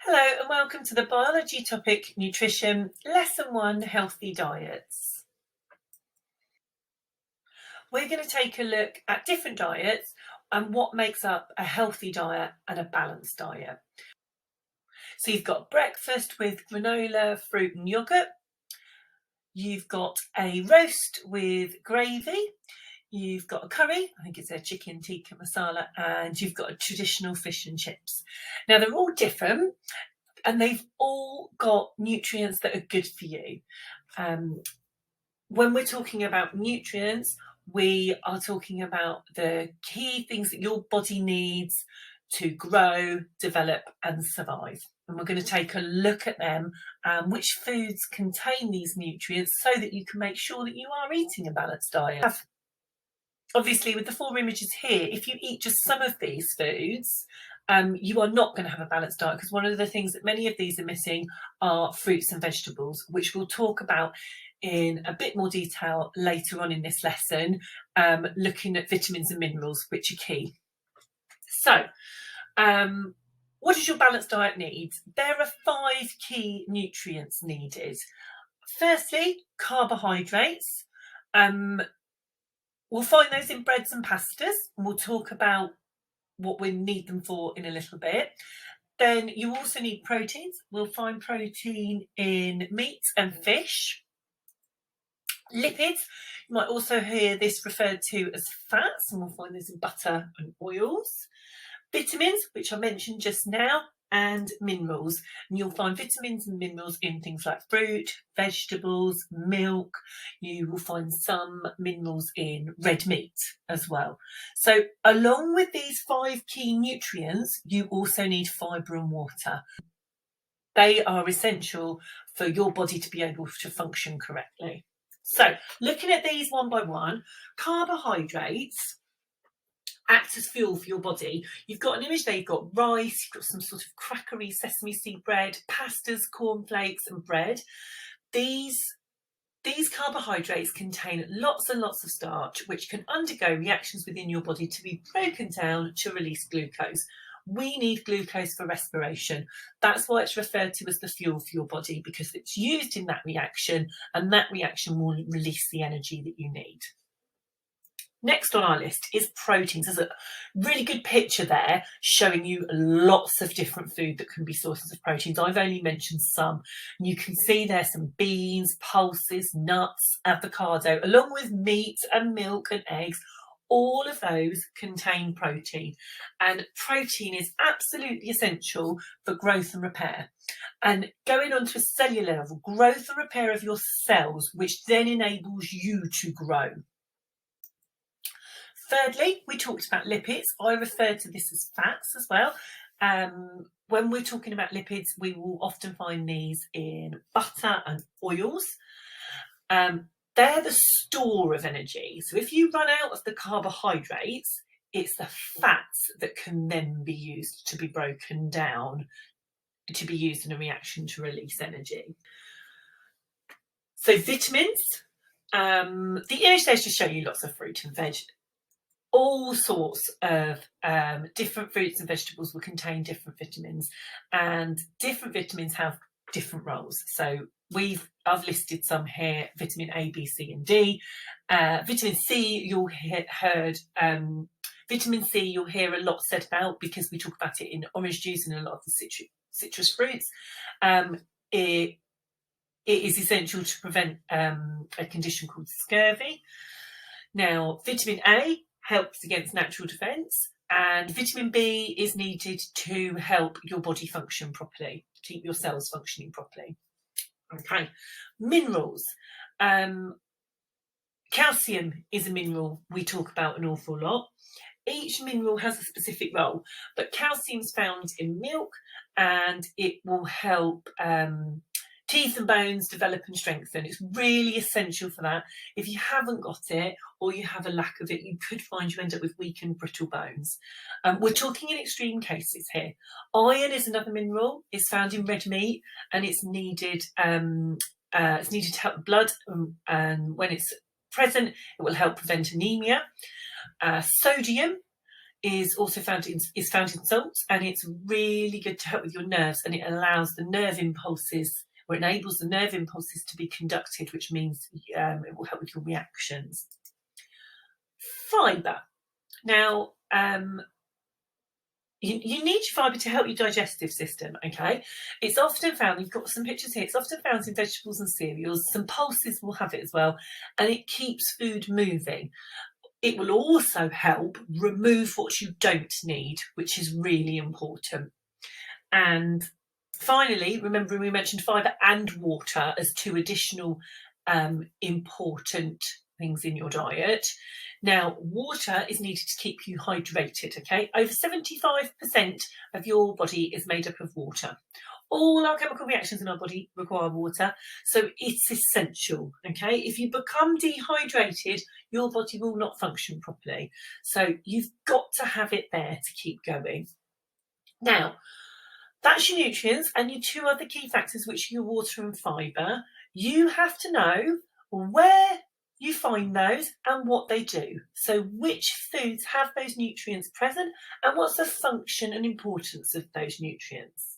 Hello and welcome to the Biology Topic Nutrition Lesson 1 Healthy Diets. We're going to take a look at different diets and what makes up a healthy diet and a balanced diet. So you've got breakfast with granola, fruit and yoghurt. You've got a roast with gravy. You've got a curry, I think it's a chicken tikka masala, and you've got a traditional fish and chips. Now they're all different and they've all got nutrients that are good for you. When we're talking about nutrients, we are talking about the key things that your body needs to grow, develop and survive. And we're going to take a look at them and which foods contain these nutrients so that you can make sure that you are eating a balanced diet. Obviously, with the 4 images here, if you eat just some of these foods, you are not going to have a balanced diet, because one of the things that many of these are missing are fruits and vegetables, which we'll talk about in a bit more detail later on in this lesson, looking at vitamins and minerals, which are key. So, what does your balanced diet need? There are 5 key nutrients needed. Firstly, carbohydrates. We'll find those in breads and pastas, and we'll talk about what we need them for in a little bit. Then you also need proteins. We'll find protein in meat and fish. Lipids, you might also hear this referred to as fats, and we'll find this in butter and oils. Vitamins, which I mentioned just now, and minerals. And you'll find vitamins and minerals in things like fruit, vegetables, milk. You will find some minerals in red meat as well. So along with these 5 key nutrients, you also need fibre and water. They are essential for your body to be able to function correctly. So looking at these one by one, carbohydrates act as fuel for your body. You've got an image there, you've got rice, you've got some sort of crackery sesame seed bread, pastas, cornflakes and bread. These carbohydrates contain lots and lots of starch, which can undergo reactions within your body to be broken down to release glucose. We need glucose for respiration. That's why it's referred to as the fuel for your body, because it's used in that reaction, and that reaction will release the energy that you need. Next on our list is proteins. There's a really good picture there showing you lots of different food that can be sources of proteins. I've only mentioned some. You can see there's some beans, pulses, nuts, avocado, along with meat and milk and eggs. All of those contain protein, and protein is absolutely essential for growth and repair. And going on to a cellular level, growth and repair of your cells, which then enables you to grow. Thirdly, we talked about lipids. I refer to this as fats as well. When we're talking about lipids, we will often find these in butter and oils. They're the store of energy. So if you run out of the carbohydrates, it's the fats that can then be used to be broken down, to be used in a reaction to release energy. So vitamins. The image there is to show you lots of fruit and veg. All sorts of different fruits and vegetables will contain different vitamins, and different vitamins have different roles. So I've listed some here: vitamin A, B, C and D. Vitamin C, vitamin C you'll hear a lot said about, because we talk about it in orange juice and a lot of the citrus fruits. It is essential to prevent a condition called scurvy. Now, vitamin A helps against natural defence, and vitamin B is needed to help your body function properly, keep your cells functioning properly. Okay, minerals. Calcium is a mineral we talk about an awful lot. Each mineral has a specific role, but calcium is found in milk, and it will help teeth and bones develop and strengthen. It's really essential for that. If you haven't got it, or you have a lack of it, you could find you end up with weak and brittle bones. We're talking in extreme cases here. Iron is another mineral. It's found in red meat, and it's needed to help blood, and when it's present, it will help prevent anemia. Sodium is also found in salt, and it's really good to help with your nerves, and it allows the nerve impulses, or enables the nerve impulses to be conducted, which means it will help with your reactions. Fibre. Now, you need your fibre to help your digestive system, okay? It's often found, we've got some pictures here, it's often found in vegetables and cereals. Some pulses will have it as well, and it keeps food moving. It will also help remove what you don't need, which is really important. And finally, remembering we mentioned fibre and water as two additional important things in your diet. Now, water is needed to keep you hydrated, okay? Over 75% of your body is made up of water. All our chemical reactions in our body require water, so it's essential, okay? If you become dehydrated, your body will not function properly. So you've got to have it there to keep going. Now, that's your nutrients, and your two other key factors, which are your water and fibre. You have to know where you find those and what they do. So which foods have those nutrients present, and what's the function and importance of those nutrients?